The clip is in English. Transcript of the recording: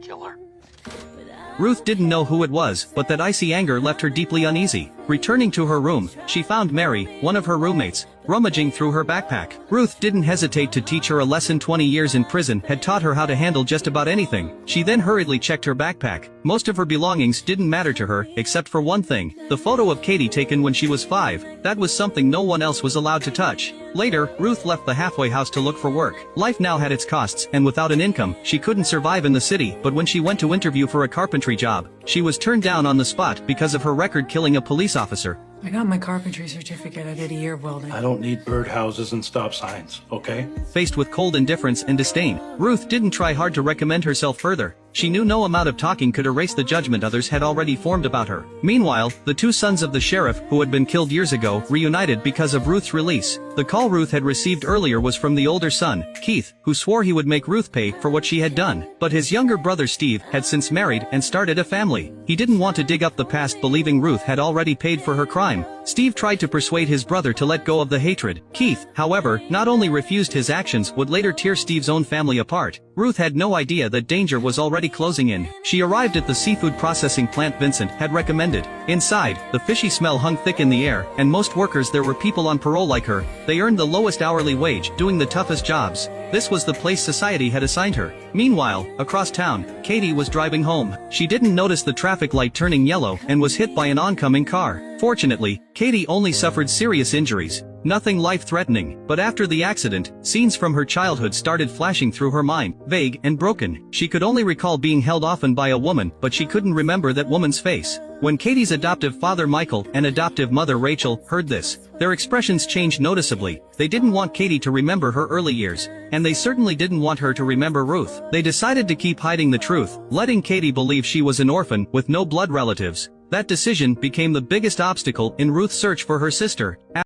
killer. Ruth didn't know who it was, but that icy anger left her deeply uneasy. Returning to her room, she found Mary, one of her roommates, rummaging through her backpack. Ruth didn't hesitate to teach her a lesson. 20 years in prison had taught her how to handle just about anything. She then hurriedly checked her backpack. Most of her belongings didn't matter to her, except for one thing: the photo of Katie taken when she was 5. That was something no one else was allowed to touch. Later, Ruth left the halfway house to look for work. Life now had its costs, and without an income, she couldn't survive in the city. But when she went to interview for a carpentry job, she was turned down on the spot because of her record killing a police officer. I got my carpentry certificate. I did a year of welding. I don't need birdhouses and stop signs, okay? Faced with cold indifference and disdain, Ruth didn't try hard to recommend herself further. She knew no amount of talking could erase the judgment others had already formed about her. Meanwhile, the two sons of the sheriff, who had been killed years ago, reunited because of Ruth's release. The call Ruth had received earlier was from the older son, Keith, who swore he would make Ruth pay for what she had done. But his younger brother Steve had since married and started a family. He didn't want to dig up the past, believing Ruth had already paid for her crime. Steve tried to persuade his brother to let go of the hatred. Keith, however, not only refused his actions would later tear Steve's own family apart. Ruth had no idea that danger was already closing in. She arrived at the seafood processing plant Vincent had recommended. Inside, the fishy smell hung thick in the air, and most workers there were people on parole like her. They earned the lowest hourly wage, doing the toughest jobs. This was the place society had assigned her. Meanwhile, across town, Katie was driving home. She didn't notice the traffic light turning yellow and was hit by an oncoming car. Fortunately, Katie only suffered serious injuries. Nothing life-threatening, but after the accident, scenes from her childhood started flashing through her mind, vague and broken. She could only recall being held often by a woman, but she couldn't remember that woman's face. When Katie's adoptive father Michael and adoptive mother Rachel heard this, their expressions changed noticeably. They didn't want Katie to remember her early years, and they certainly didn't want her to remember Ruth. They decided to keep hiding the truth, letting Katie believe she was an orphan with no blood relatives. That decision became the biggest obstacle in Ruth's search for her sister.